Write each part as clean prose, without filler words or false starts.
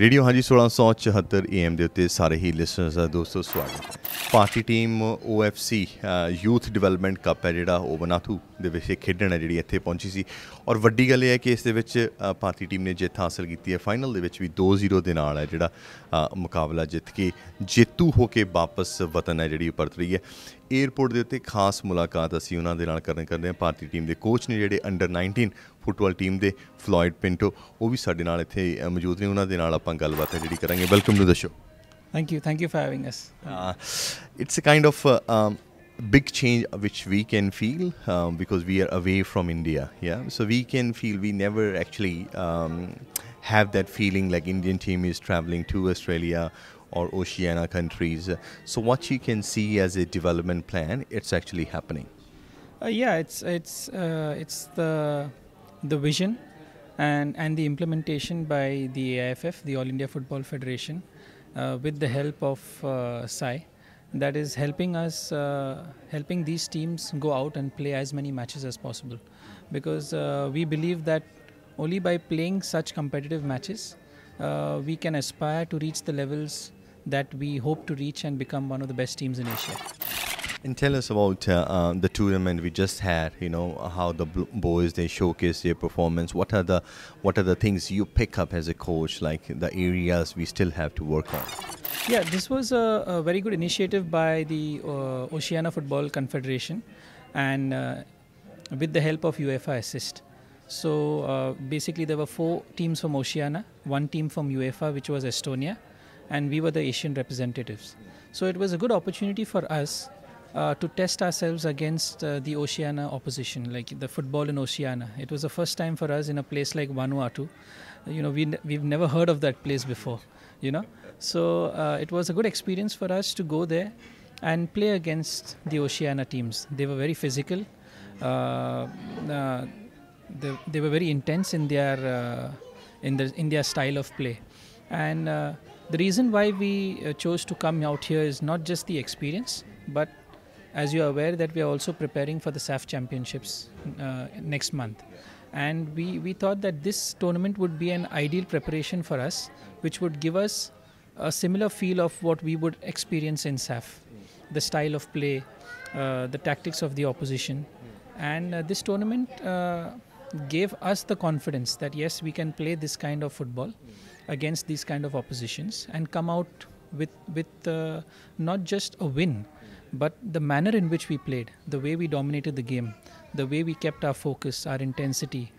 Radio हांजी 1674 AM ਦੇ ਉੱਤੇ ਸਾਰੇ ਹੀ ਲਿਸਨਰਸ ਦਾ ਦੋਸਤੋ ਸਵਾਗਤ ਹੈ। ਭਾਰਤੀ team OFC youth development cup ਹੈ ਜਿਹੜਾ ਉਹ ਬਨਾਥੂ ਦੇ ਵਿੱਚ ਖੇਡਣ ਹੈ ਜਿਹੜੀ ਇੱਥੇ ਪਹੁੰਚੀ ਸੀ ਔਰ ਵੱਡੀ ਗੱਲ ਇਹ ਹੈ ਕਿ ਇਸ ਦੇ ਵਿੱਚ ਭਾਰਤੀ ਟੀਮ ਨੇ ਜਿੱਤ ਹਾਸਲ ਕੀਤੀ ਹੈ। ਫਾਈਨਲ ਦੇ ਵਿੱਚ ਵੀ 2-0 ਦੇ ਨਾਲ ਹੈ ਜਿਹੜਾ ਮੁਕਾਬਲਾ ਜਿੱਤ ਕੇ ਜੇਤੂ ਹੋ ਕੇ ਵਾਪਸ ਵਤਨ ਹੈ ਜਿਹੜੀ ਪਰਤ ਰਹੀ ਹੈ। ਏਅਰਪੋਰਟ ਦੇ ਉੱਤੇ ਖਾਸ ਮੁਲਾਕਾਤ ਅਸੀਂ ਉਹਨਾਂ ਦੇ ਨਾਲ ਕਰਦੇ ਹਾਂ। ਭਾਰਤੀ ਟੀਮ ਦੇ ਕੋਚ ਨੇ ਜਿਹੜੇ ਅੰਡਰ 19 ਫੁੱਟਬਾਲ ਟੀਮ ਦੇ ਫਲੋਇਡ ਪਿੰਟੋ, ਉਹ ਵੀ ਸਾਡੇ ਨਾਲ ਇੱਥੇ ਮੌਜੂਦ ਨੇ। ਉਹਨਾਂ ਦੇ ਨਾਲ ਆਪਾਂ ਗੱਲਬਾਤ ਹੈ ਜਿਹੜੀ ਕਰਾਂਗੇ। Welcome to the show. Thank you for having us. It's a kind of big change which we can feel because we are away from India, yeah, so we can feel we never actually have that feeling like Indian team is traveling to Australia or Oceania countries. So what you can see as a development plan, it's actually happening. It's the vision and the implementation by the AIFF, the All India Football Federation, with the help of Sai, that is helping these teams go out and play as many matches as possible, because we believe that only by playing such competitive matches we can aspire to reach the levels that we hope to reach and become one of the best teams in Asia. And tell us about the tournament we just had. You know how the boys, they showcase their performance. What are the things you pick up as a coach, like the areas we still have to work on? Yeah, this was a very good initiative by the Oceania Football Confederation and with the help of UEFA Assist. So basically there were 4 teams from Oceania, 1 team from UEFA, which was Estonia, and we were the Asian representatives. So it was a good opportunity for us to test ourselves against the Oceania opposition, like the football in Oceania. It was the first time for us in a place like Vanuatu. You know, we've never heard of that place before, you know. So it was a good experience for us to go there and play against the Oceania teams. They were very physical. They were very intense in their style of play. And the reason why we chose to come out here is not just the experience, but as you are aware that we are also preparing for the SAF championships next month, and we thought that this tournament would be an ideal preparation for us, which would give us a similar feel of what we would experience in SAF, the style of play, the tactics of the opposition. And this tournament gave us the confidence that yes, we can play this kind of football against these kind of oppositions and come out with not just a win, but the manner in which we played, the way we dominated the game, the way we kept our focus, our intensity,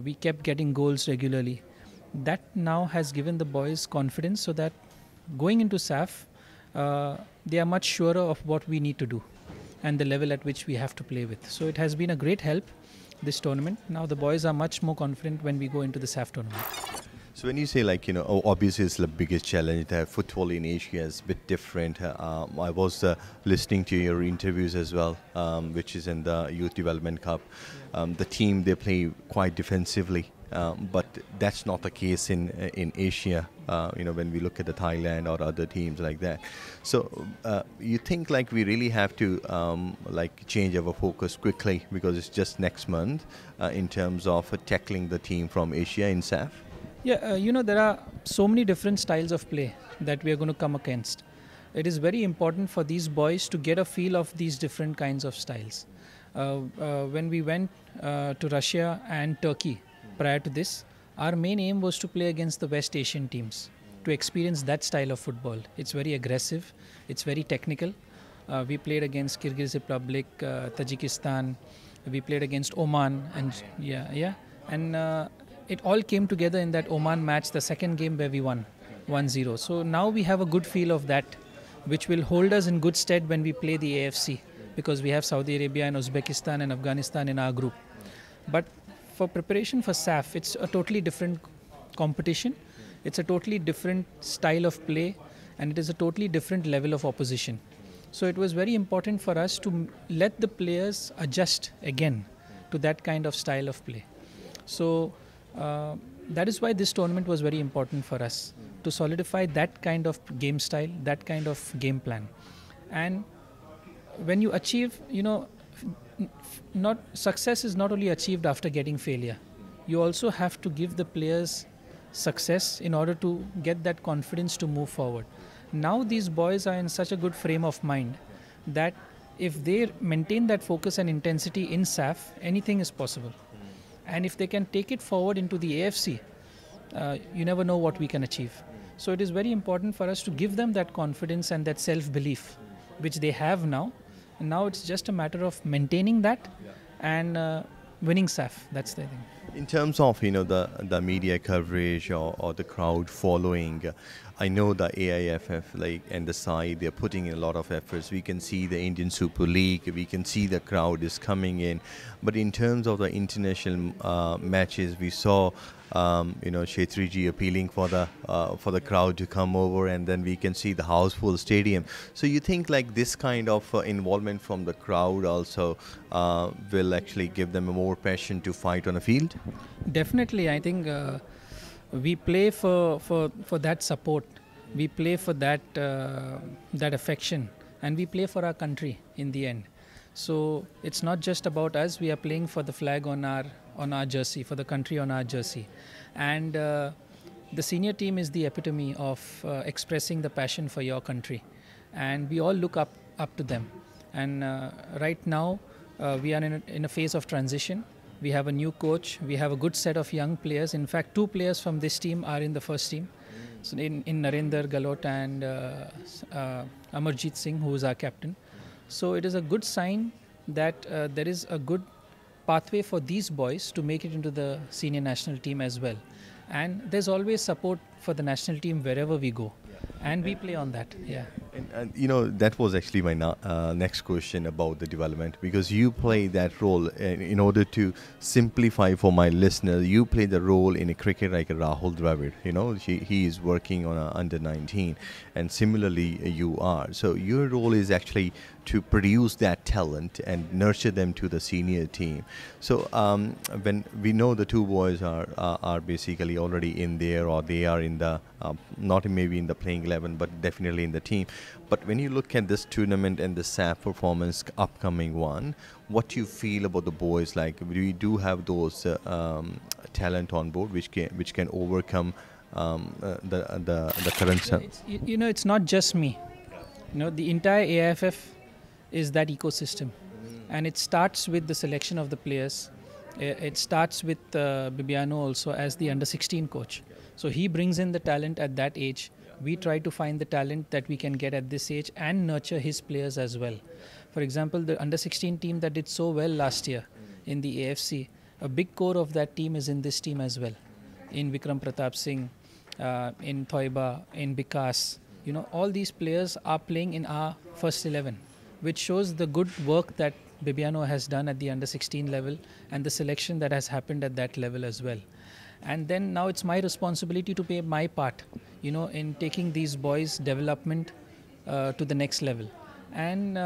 we kept getting goals regularly. That now has given the boys confidence, so that going into SAF, they are much surer of what we need to do and the level at which we have to play with. So it has been a great help, this tournament. Now the boys are much more confident when we go into the SAF tournament. So when you say, like, you know, obviously it's the biggest challenge, that football in Asia is a bit different. I was listening to your interviews as well, which is in the Youth Development Cup. The team, they play quite defensively, but that's not the case in Asia, you know, when we look at the Thailand or other teams like that. So you think like we really have to like change our focus quickly, because it's just next month in terms of tackling the team from Asia in SAF? Yeah, you know, there are so many different styles of play that we are going to come against. It is very important for these boys to get a feel of these different kinds of styles. When we went to Russia and Turkey prior to this, our main aim was to play against the West Asian teams, to experience that style of football. It's very aggressive, it's very technical. We played against Kyrgyz Republic, Tajikistan, we played against Oman, and and it all came together in that Oman match, the second game where we won 1-0. So now we have a good feel of that, which will hold us in good stead when we play the AFC, because we have Saudi Arabia and Uzbekistan and Afghanistan in our group. But for preparation for SAF, it's a totally different competition. It's a totally different style of play, and it is a totally different level of opposition. So it was very important for us to let the players adjust again to that kind of style of play. So that is why this tournament was very important for us, to solidify that kind of game style, that kind of game plan. And when you achieve, you know, not success is not only achieved after getting failure. You also have to give the players success in order to get that confidence to move forward. Now these boys are in such a good frame of mind that if they maintain that focus and intensity in SAF, anything is possible. And if they can take it forward into the AFC, you never know what we can achieve. So it is very important for us to give them that confidence and that self-belief, which they have now. And now it's just a matter of maintaining that and winning SAF. That's the thing. In terms of the media coverage or the crowd following, I know the AIFF and the side, they're putting in a lot of efforts. We can see the Indian Super League, we can see the crowd is coming in. But in terms of the international matches, we saw Shetriji appealing for the crowd to come over, and then we can see the house full stadium. So you think this kind of involvement from the crowd also will actually give them a more passion to fight on a field? Definitely, I think we play for that support. We play for that affection, and we play for our country in the end. So it's not just about us. We are playing for the flag on our jersey, for the country on our jersey. And the senior team is the epitome of expressing the passion for your country. And we all look up to them. And right now, we are in a phase of transition. We have a new coach. We have a good set of young players. In fact, 2 players from this team are in the first team. So in Narendra Galot and Amarjit Singh, who is our captain. So it is a good sign that there is a good pathway for these boys to make it into the senior national team as well. And there's always support for the national team wherever we go. And we play on that. Yeah. And that was actually my next question about the development, because you play that role. In order to simplify for my listener, you play the role in a cricket like a Rahul Dravid. He is working on a under-19, and similarly you are. So your role is actually to produce that talent and nurture them to the senior team. So when we know the 2 boys are basically already in there, or they are in the not maybe in the playing 11, but definitely in the team. But when you look at this tournament and the SAF performance, upcoming one, what do you feel about the boys? We do have those talent on board which can overcome the current. It's not just me. The entire AIFF is that ecosystem, and it starts with the selection of the players. It starts with Bibiano also as the under-16 coach. So he brings in the talent at that age. We try to find the talent that we can get at this age and nurture his players as well. For example, the under-16 team that did so well last year in the AFC, a big core of that team is in this team as well. In Vikram Pratap Singh, in Thoiba, in Bikas. All these players are playing in our first 11, which shows the good work that Bibiano has done at the under-16 level and the selection that has happened at that level as well. And then now it's my responsibility to play my part, in taking these boys' development to the next level. And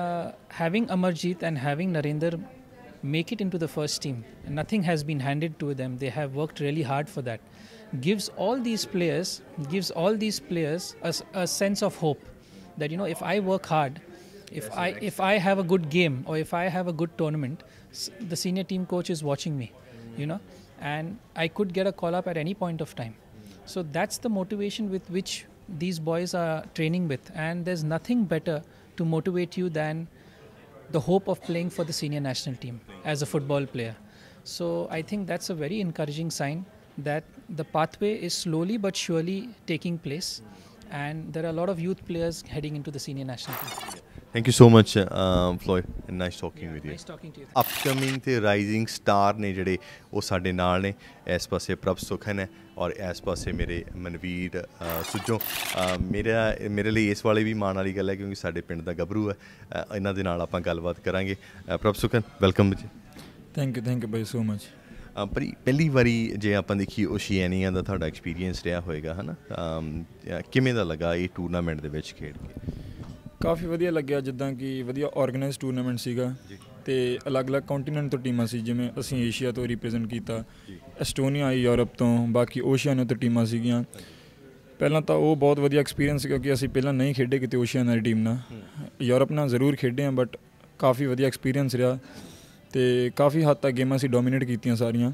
having Amarjit and having Narendra make it into the first team, nothing has been handed to them. They have worked really hard for that. Gives all these players a sense of hope that if I work hard, if I have a good game or if I have a good tournament, the senior team coach is watching me, and I could get a call up at any point of time. So that's the motivation with which these boys are training with, and there's nothing better to motivate you than the hope of playing for the senior national team as a football player. So I think that's a very encouraging sign that the pathway is slowly but surely taking place, and there are a lot of youth players heading into the senior national team. Thank you so much, Floyd, and nice talking with you. Nice talking to you. Upcoming ਤੇ rising star ਨੇ ਜਿਹੜੇ ਉਹ ਸਾਡੇ ਨਾਲ ਨੇ, ਇਸ ਪਾਸੇ ਪ੍ਰਭਸੁਖਨ ਹੈ ਔਰ ਇਸ ਪਾਸੇ ਮੇਰੇ ਮਨਵੀਰ ਸੁੱਜੋਂ। ਮੇਰੇ ਲਈ ਇਸ ਵਾਲੇ ਵੀ ਮਾਣ ਵਾਲੀ ਗੱਲ ਹੈ ਕਿਉਂਕਿ ਸਾਡੇ ਪਿੰਡ ਦਾ ਗੱਭਰੂ ਹੈ। ਇਹਨਾਂ ਦੇ ਨਾਲ ਆਪਾਂ ਗੱਲਬਾਤ ਕਰਾਂਗੇ। Prabhsukhan, welcome ji. Thank you ਬਾਈ ਸੋ ਮਚ। ਪਰ ਪਹਿਲੀ ਵਾਰੀ ਜੇ ਆਪਾਂ ਦੇਖੀਏ ਓਸ਼ੀਆਨੀਆ ਦਾ ਤੁਹਾਡਾ ਐਕਸਪੀਰੀਅੰਸ ਰਿਹਾ ਹੋਏਗਾ, ਹੈ ਨਾ? ਕਿਵੇਂ ਦਾ ਲੱਗਾ ਇਹ ਟੂਰਨਾਮੈਂਟ ਦੇ ਵਿੱਚ ਖੇਡ ਕੇ? ਕਾਫੀ ਵਧੀਆ ਲੱਗਿਆ, ਜਿੱਦਾਂ ਕਿ ਵਧੀਆ ਔਰਗਨਾਈਜ਼ ਟੂਰਨਾਮੈਂਟ ਸੀਗਾ ਅਤੇ ਅਲੱਗ-ਅਲੱਗ ਕੰਟੀਨੈਂਟ ਤੋਂ ਟੀਮਾਂ ਸੀ। ਜਿਵੇਂ ਅਸੀਂ ਏਸ਼ੀਆ ਤੋਂ ਰਿਪਰੈਜ਼ੈਂਟ ਕੀਤਾ, ਐਸਟੋਨੀਆ ਆਈ ਯੂਰਪ ਤੋਂ, ਬਾਕੀ ਓਸ਼ੀਆਨੀਆ ਤੋਂ ਟੀਮਾਂ ਸੀਗੀਆਂ। ਪਹਿਲਾਂ ਤਾਂ ਉਹ ਬਹੁਤ ਵਧੀਆ ਐਕਸਪੀਰੀਅੰਸ ਸੀ ਕਿਉਂਕਿ ਅਸੀਂ ਪਹਿਲਾਂ ਨਹੀਂ ਖੇਡੇ ਕਿਤੇ ਓਸ਼ੀਆਨੀਆ ਦੀ ਟੀਮ ਨਾਲ। ਯੂਰਪ ਨਾਲ ਜ਼ਰੂਰ ਖੇਡੇ ਹਾਂ, ਬਟ ਕਾਫੀ ਵਧੀਆ ਐਕਸਪੀਰੀਅੰਸ ਰਿਹਾ ਅਤੇ ਕਾਫੀ ਹੱਦ ਤੱਕ ਗੇਮਾਂ ਅਸੀਂ ਡੋਮੀਨੇਟ ਕੀਤੀਆਂ ਸਾਰੀਆਂ।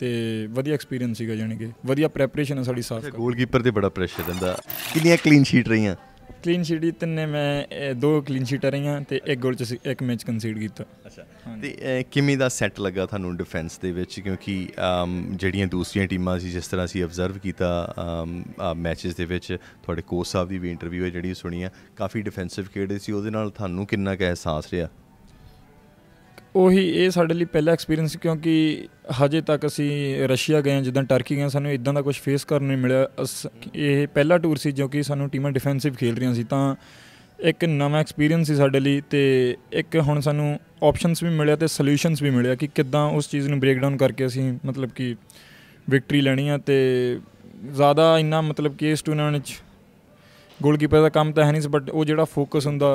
ਤੇ ਵਧੀਆ ਐਕਸਪੀਰੀਅੰਸ ਸੀਗਾ, ਜਾਣੀ ਕਿ ਵਧੀਆ ਪ੍ਰੈਪਰੇਸ਼ਨ ਹੈ ਸਾਡੀ ਸਾਫ਼। ਗੋਲਕੀਪਰ ਤੇ ਬੜਾ ਪ੍ਰੈਸ਼ਰ ਰਹਿੰਦਾ। ਕਿੰਨੀਆਂ ਕਲੀਨ ਸ਼ੀਟ ਰਹੀਆਂ? ਕਲੀਨ ਸ਼ੀਟ ਹੀ ਤਿੰਨੇ, ਮੈਂ 2 ਕਲੀਨ ਸ਼ੀਟਾਂ ਰਹੀਆਂ ਤੇ 1 ਗੋਲ 'ਚ 1 ਮੈਚ ਕੰਸੀਡ ਕੀਤਾ। ਅੱਛਾ, ਤੇ ਕਿਵੇਂ ਦਾ ਸੈੱਟ ਲੱਗਾ ਤੁਹਾਨੂੰ ਡਿਫੈਂਸ ਦੇ ਵਿੱਚ? ਕਿਉਂਕਿ ਜਿਹੜੀਆਂ ਦੂਸਰੀਆਂ ਟੀਮਾਂ ਸੀ, ਜਿਸ ਤਰ੍ਹਾਂ ਅਸੀਂ ਅਬਜ਼ਰਵ ਕੀਤਾ ਮੈਚਿਸ ਦੇ ਵਿੱਚ, ਤੁਹਾਡੇ ਕੋਚ ਸਾਹਿਬ ਦੀ ਵੀ ਇੰਟਰਵਿਊ ਹੈ ਜਿਹੜੀ ਸੁਣੀ ਆ, ਕਾਫੀ ਡਿਫੈਂਸਿਵ ਖੇਡੇ ਸੀ, ਉਹਦੇ ਨਾਲ ਤੁਹਾਨੂੰ ਕਿੰਨਾ ਕੁ ਅਹਿਸਾਸ ਰਿਹਾ? ਉਹੀ, ਇਹ ਸਾਡੇ ਲਈ ਪਹਿਲਾ ਐਕਸਪੀਰੀਅੰਸ, ਕਿਉਂਕਿ ਹਜੇ ਤੱਕ ਅਸੀਂ ਰਸ਼ੀਆ ਗਏ ਹਾਂ, ਜਿੱਦਾਂ ਟਰਕੀ ਗਏ, ਸਾਨੂੰ ਇੱਦਾਂ ਦਾ ਕੁਛ ਫੇਸ ਕਰਨ ਨੂੰ ਮਿਲਿਆ। ਇਹ ਪਹਿਲਾ ਟੂਰ ਸੀ ਜੋ ਕਿ ਸਾਨੂੰ ਟੀਮਾਂ ਡਿਫੈਂਸਿਵ ਖੇਡ ਰਹੀਆਂ ਸੀ, ਤਾਂ ਇੱਕ ਨਵਾਂ ਐਕਸਪੀਰੀਅੰਸ ਸੀ ਸਾਡੇ ਲਈ। ਅਤੇ ਇੱਕ ਹੁਣ ਸਾਨੂੰ ਆਪਸ਼ਨਸ ਵੀ ਮਿਲਿਆ ਅਤੇ ਸੋਲਿਊਸ਼ਨਸ ਵੀ ਮਿਲਿਆ ਕਿ ਕਿੱਦਾਂ ਉਸ ਚੀਜ਼ ਨੂੰ ਬ੍ਰੇਕ ਡਾਊਨ ਕਰਕੇ ਅਸੀਂ ਮਤਲਬ ਕਿ ਵਿਕਟਰੀ ਲੈਣੀ ਆ। ਅਤੇ ਜ਼ਿਆਦਾ ਇੰਨਾ ਮਤਲਬ ਕਿ ਇਸ ਟੂਰਨਾਮੈਂਟ 'ਚ ਗੋਲਕੀਪਰ ਦਾ ਕੰਮ ਤਾਂ ਹੈ ਨਹੀਂ ਸੀ, ਬਟ ਉਹ ਜਿਹੜਾ ਫੋਕਸ ਹੁੰਦਾ,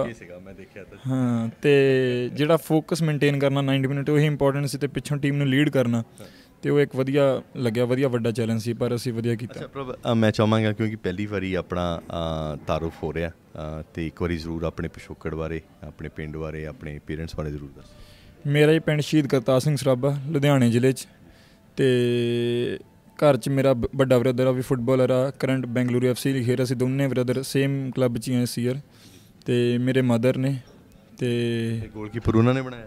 ਹਾਂ, ਅਤੇ ਜਿਹੜਾ ਫੋਕਸ ਮੇਨਟੇਨ ਕਰਨਾ 90 ਮਿੰਟ, ਉਹੀ ਇੰਪੋਰਟੈਂਟ ਸੀ, ਅਤੇ ਪਿੱਛੋਂ ਟੀਮ ਨੂੰ ਲੀਡ ਕਰਨਾ, ਅਤੇ ਉਹ ਇੱਕ ਵਧੀਆ ਲੱਗਿਆ, ਵਧੀਆ ਵੱਡਾ ਚੈਲੰਜ ਸੀ, ਪਰ ਅਸੀਂ ਵਧੀਆ ਕੀਤਾ। ਪ੍ਰਭ, ਮੈਂ ਚਾਹਾਂਗਾ ਕਿਉਂਕਿ ਪਹਿਲੀ ਵਾਰੀ ਆਪਣਾ ਤਾਰੁਫ ਹੋ ਰਿਹਾ, ਅਤੇ ਇੱਕ ਵਾਰੀ ਜ਼ਰੂਰ ਆਪਣੇ ਪਿਛੋਕੜ ਬਾਰੇ, ਆਪਣੇ ਪਿੰਡ ਬਾਰੇ, ਆਪਣੇ ਪੇਰੈਂਟਸ ਬਾਰੇ ਜ਼ਰੂਰ ਦੱਸ। ਮੇਰਾ ਹੀ ਪਿੰਡ ਸ਼ਹੀਦ ਕਰਤਾਰ ਸਿੰਘ ਸਰਾਭਾ, ਲੁਧਿਆਣੇ ਜ਼ਿਲ੍ਹੇ 'ਚ, ਅਤੇ ਘਰ 'ਚ ਮੇਰਾ ਵੱਡਾ ਬ੍ਰਦਰ ਆ ਵੀ ਫੁੱਟਬਾਲਰ ਆ, ਕਰੰਟ ਬੈਂਗਲੁਰੂ FC ਲਈ ਖੇਡ। ਅਸੀਂ ਦੋਨੇ ਬ੍ਰਦਰ ਸੇਮ ਕਲੱਬ 'ਚ ਹੀ ਆ ਇਸ ਈਅਰ, ਅਤੇ ਮੇਰੇ ਮਦਰ ਨੇ। ਅਤੇ ਗੋਲਕੀਪਰ ਉਹਨਾਂ ਨੇ ਬਣਾਇਆ?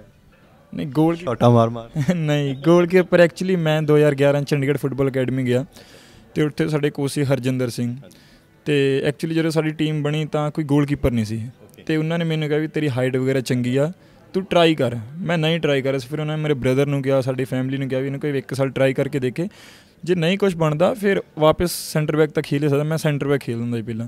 ਨਹੀਂ, ਗੋਲ ਛੋਟਾ ਮਾਰ ਨਹੀਂ, ਗੋਲਕੀਪਰ ਐਕਚੁਅਲੀ ਮੈਂ 2011 ਚੰਡੀਗੜ੍ਹ ਫੁੱਟਬਾਲ ਅਕੈਡਮੀ ਗਿਆ, ਅਤੇ ਉੱਥੇ ਸਾਡੇ ਕੋਚ ਸੀ ਹਰਜਿੰਦਰ ਸਿੰਘ। ਅਤੇ ਐਕਚੁਅਲੀ ਜਦੋਂ ਸਾਡੀ ਟੀਮ ਬਣੀ ਤਾਂ ਕੋਈ ਗੋਲਕੀਪਰ ਨਹੀਂ ਸੀ, ਅਤੇ ਉਹਨਾਂ ਨੇ ਮੈਨੂੰ ਕਿਹਾ ਵੀ ਤੇਰੀ ਹਾਈਟ ਵਗੈਰਾ ਚੰਗੀ ਆ, ਤੂੰ ਟਰਾਈ ਕਰ। ਮੈਂ ਨਹੀਂ ਟਰਾਈ ਕਰ, ਫਿਰ ਉਹਨਾਂ ਨੇ ਮੇਰੇ ਬ੍ਰਦਰ ਨੂੰ ਕਿਹਾ, ਸਾਡੀ ਫੈਮਿਲੀ ਨੂੰ ਕਿਹਾ ਵੀ ਇਹਨੂੰ ਕੋਈ 1 ਸਾਲ ਟਰਾਈ ਕਰਕੇ ਦੇਖੇ, ਜੇ ਨਹੀਂ ਕੁਛ ਬਣਦਾ ਫਿਰ ਵਾਪਸ ਸੈਂਟਰ ਬੈਕ ਤਾਂ ਖੇਲ ਸਕਦਾ। ਮੈਂ ਸੈਂਟਰ ਬੈਕ ਖੇਲ ਹੁੰਦਾ ਸੀ ਪਹਿਲਾਂ,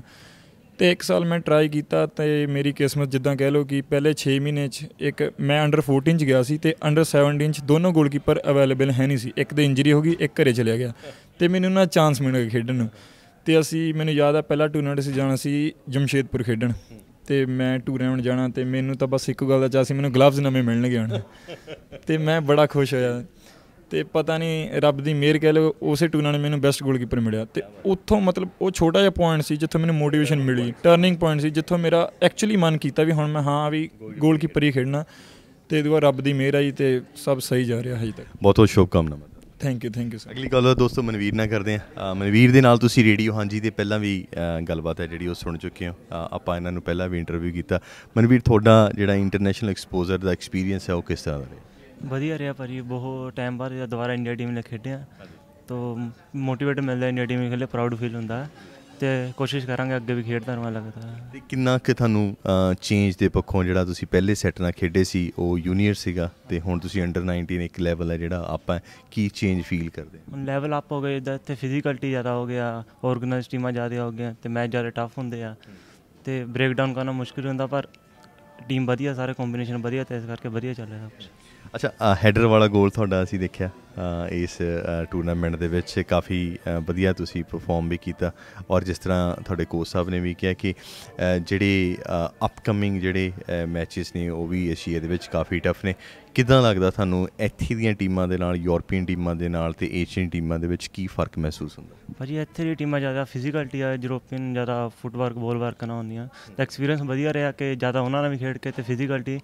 ਅਤੇ 1 ਸਾਲ ਮੈਂ ਟਰਾਈ ਕੀਤਾ, ਅਤੇ ਮੇਰੀ ਕਿਸਮਤ ਜਿੱਦਾਂ ਕਹਿ ਲਓ ਕਿ ਪਹਿਲੇ 6 ਮਹੀਨੇ 'ਚ ਇੱਕ ਮੈਂ ਅੰਡਰ 14 'ਚ ਗਿਆ ਸੀ, ਅਤੇ ਅੰਡਰ 17 'ਚ ਦੋਨੋਂ ਗੋਲਕੀਪਰ ਅਵੇਲੇਬਲ ਹੈ ਨਹੀਂ ਸੀ। ਇੱਕ ਤਾਂ ਇੰਜਰੀ ਹੋ ਗਈ, ਇੱਕ ਘਰੇ ਚਲਿਆ ਗਿਆ, ਅਤੇ ਮੈਨੂੰ ਨਾ ਚਾਂਸ ਮਿਲ ਗਿਆ ਖੇਡਣ ਨੂੰ। ਅਤੇ ਮੈਨੂੰ ਯਾਦ ਆ ਪਹਿਲਾ ਟੂਰਨਾਮੈਂਟ ਅਸੀਂ ਜਾਣਾ ਸੀ ਜਮਸ਼ੇਦਪੁਰ ਖੇਡਣ, ਅਤੇ ਮੈਂ ਟੂਰਨਾਮੈਂਟ ਜਾਣਾ, ਅਤੇ ਮੈਨੂੰ ਤਾਂ ਬਸ ਇੱਕ ਗੱਲ ਦਾ ਚਾਅ ਸੀ, ਮੈਨੂੰ ਗਲਵਜ਼ ਨਵੇਂ ਮਿਲਣਗੇ ਹੁਣ, ਅਤੇ ਮੈਂ ਬੜਾ ਖੁਸ਼ ਹੋਇਆ। ਅਤੇ ਪਤਾ ਨਹੀਂ ਰੱਬ ਦੀ ਮਿਹਰ ਕਹਿ ਲਓ, ਉਸੇ ਟੂਰਨਾਮੈਂਟ ਮੈਨੂੰ ਬੈਸਟ ਗੋਲਕੀਪਰ ਮਿਲਿਆ, ਅਤੇ ਉੱਥੋਂ ਮਤਲਬ ਉਹ ਛੋਟਾ ਜਿਹਾ ਪੁਆਇੰਟ ਸੀ ਜਿੱਥੋਂ ਮੈਨੂੰ ਮੋਟੀਵੇਸ਼ਨ ਮਿਲੀ, ਟਰਨਿੰਗ ਪੁਆਇੰਟ ਸੀ ਜਿੱਥੋਂ ਮੇਰਾ ਐਕਚੁਅਲੀ ਮਨ ਕੀਤਾ ਵੀ ਹੁਣ ਮੈਂ ਹਾਂ ਵੀ ਗੋਲਕੀਪਰ ਹੀ ਖੇਡਣਾ, ਅਤੇ ਇਹਦੇ ਬਾਅਦ ਰੱਬ ਦੀ ਮਿਹਰ ਆਈ ਅਤੇ ਸਭ ਸਹੀ ਜਾ ਰਿਹਾ ਹਜੇ ਤੱਕ। ਬਹੁਤ ਬਹੁਤ ਸ਼ੁਭਕਾਮਨਾਵਾਂ। Thank you sir. ਅਗਲੀ ਗੱਲ ਦੋਸਤੋ ਮਨਵੀਰ ਨਾਲ ਕਰਦੇ ਹਾਂ। ਮਨਵੀਰ ਦੇ ਨਾਲ ਤੁਸੀਂ ਰੇਡੀਓ ਹਾਂਜੀ ਦੇ ਪਹਿਲਾਂ ਵੀ ਗੱਲਬਾਤ ਹੈ ਜਿਹੜੀ ਉਹ ਸੁਣ ਚੁੱਕੇ ਹੋ, ਆਪਾਂ ਇਹਨਾਂ ਨੂੰ ਪਹਿਲਾਂ ਵੀ ਇੰਟਰਵਿਊ ਕੀਤਾ। ਮਨਵੀਰ, ਤੁਹਾਡਾ ਜਿਹੜਾ ਇੰਟਰਨੈਸ਼ਨਲ ਐਕਸਪੋਜ਼ਰ ਦਾ ਐਕਸਪੀਰੀਅੰਸ ਹੈ ਉਹ ਕਿਸ ਤਰ੍ਹਾਂ ਦਾ ਰਿਹਾ? ਵਧੀਆ ਰਿਹਾ ਭਾਜੀ, ਬਹੁਤ ਟਾਈਮ ਬਾਅਦ ਦੁਬਾਰਾ ਇੰਡੀਆ ਟੀਮ ਨੇ ਖੇਡਿਆ, ਤਾਂ ਮੋਟੀਵੇਟ ਮਿਲਦਾ, ਇੰਡੀਆ ਟੀਮ ਖੇਲੇ ਪ੍ਰਾਊਡ ਫੀਲ ਹੁੰਦਾ, ਅਤੇ ਕੋਸ਼ਿਸ਼ ਕਰਾਂਗੇ ਅੱਗੇ ਵੀ ਖੇਡਦਾ ਰਹਾਂ ਲੱਗਦਾ। ਅਤੇ ਕਿੰਨਾ ਕੁ ਤੁਹਾਨੂੰ ਚੇਂਜ ਦੇ ਪੱਖੋਂ, ਜਿਹੜਾ ਤੁਸੀਂ ਪਹਿਲੇ ਸੈੱਟ ਨਾਲ ਖੇਡੇ ਸੀ ਉਹ ਜੂਨੀਅਰ ਸੀਗਾ, ਅਤੇ ਹੁਣ ਤੁਸੀਂ ਅੰਡਰ 19 ਇੱਕ ਲੈਵਲ ਹੈ ਜਿਹੜਾ ਆਪਾਂ, ਕੀ ਚੇਂਜ ਫੀਲ ਕਰਦੇ? ਹੁਣ ਲੈਵਲ ਅਪ ਹੋ ਗਏ, ਇੱਦਾਂ ਇੱਥੇ ਫਿਜ਼ੀਕਲਟੀ ਜ਼ਿਆਦਾ ਹੋ ਗਿਆ, ਔਰਗਨਾਈਜ਼ ਟੀਮਾਂ ਜ਼ਿਆਦਾ ਹੋ ਗਈਆਂ, ਅਤੇ ਮੈਚ ਜ਼ਿਆਦਾ ਟਫ ਹੁੰਦੇ ਆ, ਅਤੇ ਬ੍ਰੇਕ ਡਾਊਨ ਕਰਨਾ ਮੁਸ਼ਕਿਲ ਹੁੰਦਾ, ਪਰ ਟੀਮ ਵਧੀਆ, ਸਾਰੇ ਕੰਬੀਨੇਸ਼ਨ ਵਧੀਆ, ਅਤੇ ਇਸ ਕਰਕੇ ਵਧੀਆ ਚੱਲ ਰਿਹਾ ਕੁਛ। ਅੱਛਾ, ਹੈਡਰ ਵਾਲਾ ਗੋਲ ਤੁਹਾਡਾ ਅਸੀਂ ਦੇਖਿਆ ਇਸ ਟੂਰਨਾਮੈਂਟ ਦੇ ਵਿੱਚ, ਕਾਫੀ ਵਧੀਆ ਤੁਸੀਂ ਪਰਫੋਰਮ ਵੀ ਕੀਤਾ, ਔਰ ਜਿਸ ਤਰ੍ਹਾਂ ਤੁਹਾਡੇ ਕੋਚ ਸਾਹਿਬ ਨੇ ਵੀ ਕਿਹਾ ਕਿ ਜਿਹੜੇ ਅਪਕਮਿੰਗ ਜਿਹੜੇ ਮੈਚਿਸ ਨੇ ਉਹ ਵੀ ਏਸ਼ੀਆ ਦੇ ਵਿੱਚ ਕਾਫੀ ਟਫ ਨੇ। ਕਿੱਦਾਂ ਲੱਗਦਾ ਤੁਹਾਨੂੰ ਇੱਥੇ ਦੀਆਂ ਟੀਮਾਂ ਦੇ ਨਾਲ, ਯੂਰਪੀਅਨ ਟੀਮਾਂ ਦੇ ਨਾਲ ਅਤੇ ਏਸ਼ੀਅਨ ਟੀਮਾਂ ਦੇ ਵਿੱਚ ਕੀ ਫ਼ਰਕ ਮਹਿਸੂਸ ਹੁੰਦਾ? ਭਾਜੀ ਇੱਥੇ ਦੀ ਟੀਮਾਂ ਜ਼ਿਆਦਾ ਫਿਜ਼ੀਕਲਟੀ ਆ, ਯੂਰੋਪੀਅਨ ਜ਼ਿਆਦਾ ਫੁੱਟਵਰਕ, ਬੋਲ ਵਰਕ ਨਾਲ ਹੁੰਦੀਆਂ, ਤਾਂ ਐਕਸਪੀਰੀਅੰਸ ਵਧੀਆ ਰਿਹਾ ਕਿ ਜ਼ਿਆਦਾ ਉਹਨਾਂ ਨਾਲ ਵੀ ਖੇਡ ਕੇ, ਅਤੇ ਫਿਜ਼ੀਕਲਟੀ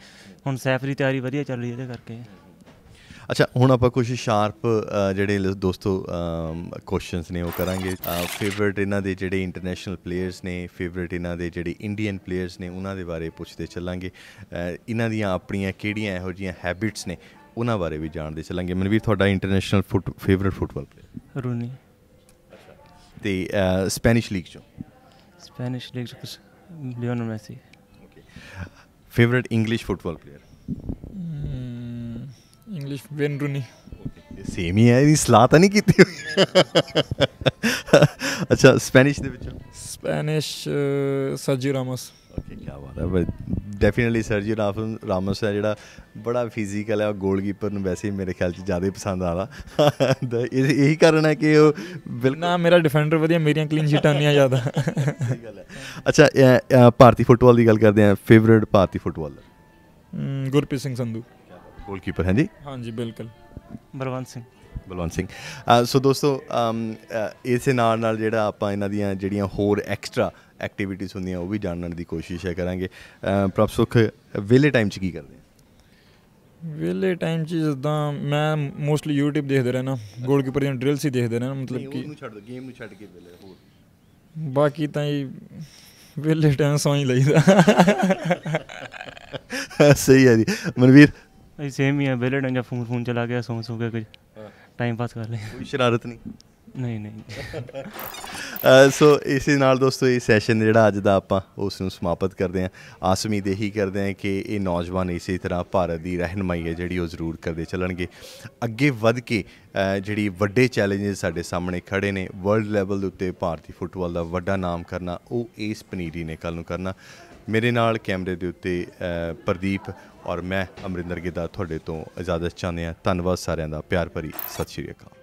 ਹੁਣ ਸੈਫ ਦੀ ਤਿਆਰੀ ਵਧੀਆ ਚੱਲ ਰਹੀ ਇਹਦੇ ਕਰਕੇ। ਅੱਛਾ, ਹੁਣ ਆਪਾਂ ਕੁਛ ਸ਼ਾਰਪ ਜਿਹੜੇ ਦੋਸਤੋ ਕੁਐਸਚਨਸ ਨੇ ਉਹ ਕਰਾਂਗੇ। ਫੇਵਰੇਟ ਇਹਨਾਂ ਦੇ ਜਿਹੜੇ ਇੰਟਰਨੈਸ਼ਨਲ ਪਲੇਅਰਸ ਨੇ, ਫੇਵਰੇਟ ਇਹਨਾਂ ਦੇ ਜਿਹੜੇ ਇੰਡੀਅਨ ਪਲੇਅਰਸ ਨੇ, ਉਹਨਾਂ ਦੇ ਬਾਰੇ ਪੁੱਛਦੇ ਚੱਲਾਂਗੇ। ਇਹਨਾਂ ਦੀਆਂ ਆਪਣੀਆਂ ਕਿਹੜੀਆਂ ਇਹੋ ਜਿਹੀਆਂ ਹੈਬਿਟਸ ਨੇ ਉਹਨਾਂ ਬਾਰੇ ਵੀ ਜਾਣਦੇ ਚੱਲਾਂਗੇ। ਮਨਵੀਰ, ਤੁਹਾਡਾ international favourite football player? Rooney. ਅਤੇ ਸਪੈਨਿਸ਼ ਲੀਗ 'ਚੋਂ? ਸਪੈਨਿਸ਼ ਲੀਗ 'ਚ Lionel Messi. Okay. Favourite English football player? English Wayne Rooney. Same ਹੀ ਹੈ, ਇਹਦੀ ਸਲਾਹ ਤਾਂ ਨਹੀਂ ਕੀਤੀ ਹੋਈ? ਅੱਛਾ, ਸਪੈਨਿਸ਼ ਦੇ ਵਿੱਚੋਂ? ਸਪੈਨਿਸ਼ ਸਰਜੀਓ ਰਾਮੋਸ। ਓਕੇ, ਕੀ ਬਾਤ ਹੈ। ਡੈਫੀਨੇਟਲੀ ਸਰਜੀਓ ਰਾਮੋਸ ਹੈ ਜਿਹੜਾ ਬੜਾ ਫਿਜ਼ੀਕਲ ਹੈ, ਉਹ ਗੋਲਕੀਪਰ ਨੂੰ ਵੈਸੇ ਹੀ ਮੇਰੇ ਖਿਆਲ 'ਚ ਜ਼ਿਆਦਾ ਹੀ ਪਸੰਦ ਆਉਂਦਾ। ਇਹੀ ਕਾਰਨ ਹੈ ਕਿ ਉਹ ਬਿਲਕੁਲ ਨਾ, ਮੇਰਾ ਡਿਫੈਂਡਰ ਵਧੀਆ, ਮੇਰੀਆਂ ਕਲੀਨ ਸ਼ੀਟਾਂ ਨਹੀਂ ਜ਼ਿਆਦਾ। ਸਹੀ ਗੱਲ ਹੈ। ਅੱਛਾ, ਭਾਰਤੀ ਫੁੱਟਬਾਲ ਦੀ ਗੱਲ ਕਰਦੇ ਹਾਂ। ਫੇਵਰੇਟ ਭਾਰਤੀ ਫੁੱਟਬਾਲਰ? ਗੁਰਪ੍ਰੀਤ ਸਿੰਘ ਸੰਧੂ। ਗੋਲਕੀਪਰ ਹੈ ਜੀ? ਹਾਂਜੀ, ਬਿਲਕੁਲ। ਬਲਵੰਤ ਸਿੰਘ। ਸੋ ਦੋਸਤੋ, ਇਸੇ ਨਾਲ ਜਿਹੜਾ ਆਪਾਂ ਇਹਨਾਂ ਦੀਆਂ ਜਿਹੜੀਆਂ ਹੋਰ ਐਕਸਟਰਾ ਐਕਟੀਵਿਟੀਜ਼ ਹੁੰਦੀਆਂ ਉਹ ਵੀ ਜਾਣਨ ਦੀ ਕੋਸ਼ਿਸ਼ ਕਰਾਂਗੇ। ਪ੍ਰਭਸੁਖ ਵਿਹਲੇ ਟਾਈਮ 'ਚ ਕੀ ਕਰਦੇ? ਵਿਹਲੇ ਟਾਈਮ 'ਚ ਜਿੱਦਾਂ ਮੈਂ ਮੋਸਟਲੀ YouTube ਦੇਖਦਾ ਰਹਿਣਾ, ਗੋਲਕੀਪਰ ਦੀਆਂ ਡਰਿਲਸ ਹੀ ਦੇਖਦੇ ਰਹਿਣਾ, ਮਤਲਬ ਕਿ ਗੇਮ ਨੂੰ ਛੱਡ ਕੇ ਵੇਲੇ ਹੋਰ ਬਾਕੀ ਤਾਂ ਜੀ ਵਿਹਲੇ ਟਾਈਮ ਸੌਂ ਹੀ ਲਈਦਾ। ਸਹੀ ਹੈ ਜੀ। ਮਨਵੀਰ? ਅਸੀਂ ਸੇਮ ਹੀ ਆ, ਵਿਹਲੇ ਟਾਈਮ ਜਾਂ ਫੋਨ ਚਲਾ ਗਿਆ, ਸੌਂ ਕੇ ਕੁਝ ਟਾਈਮ ਪਾਸ ਕਰ ਲਿਆ। ਕੋਈ ਸ਼ਰਾਰਤ ਨਹੀਂ? ਨਹੀਂ। ਸੋ ਇਸੇ ਨਾਲ ਦੋਸਤੋ ਇਹ ਸੈਸ਼ਨ ਜਿਹੜਾ ਅੱਜ ਦਾ ਆਪਾਂ ਉਸ ਨੂੰ ਸਮਾਪਤ ਕਰਦੇ ਹਾਂ। ਆਸ ਉਮੀਦ ਇਹੀ ਕਰਦੇ ਹਾਂ ਕਿ ਇਹ ਨੌਜਵਾਨ ਇਸੇ ਤਰ੍ਹਾਂ ਭਾਰਤ ਦੀ ਰਹਿਨੁਮਾਈ ਹੈ ਜਿਹੜੀ ਉਹ ਜ਼ਰੂਰ ਕਰਦੇ ਚੱਲਣਗੇ, ਅੱਗੇ ਵੱਧ ਕੇ ਜਿਹੜੀ ਵੱਡੇ ਚੈਲੰਜਸ ਸਾਡੇ ਸਾਹਮਣੇ ਖੜ੍ਹੇ ਨੇ ਵਰਲਡ ਲੈਵਲ ਦੇ ਉੱਤੇ ਭਾਰਤੀ ਫੁੱਟਬਾਲ ਦਾ ਵੱਡਾ ਨਾਮ ਕਰਨਾ, ਉਹ ਇਸ ਪਨੀਰੀ ਨੇ ਕੱਲ੍ਹ ਨੂੰ ਕਰਨਾ। ਮੇਰੇ ਨਾਲ ਕੈਮਰੇ ਦੇ ਉੱਤੇ ਪ੍ਰਦੀਪ ਔਰ ਮੈਂ ਅਮਰਿੰਦਰ ਗਿੱਦਾ ਤੁਹਾਡੇ ਤੋਂ ਇਜਾਜ਼ਤ ਚਾਹੁੰਦੇ ਹਾਂ। ਧੰਨਵਾਦ ਸਾਰਿਆਂ ਦਾ, ਪਿਆਰ ਭਰੀ ਸਤਿ ਸ਼੍ਰੀ ਅਕਾਲ।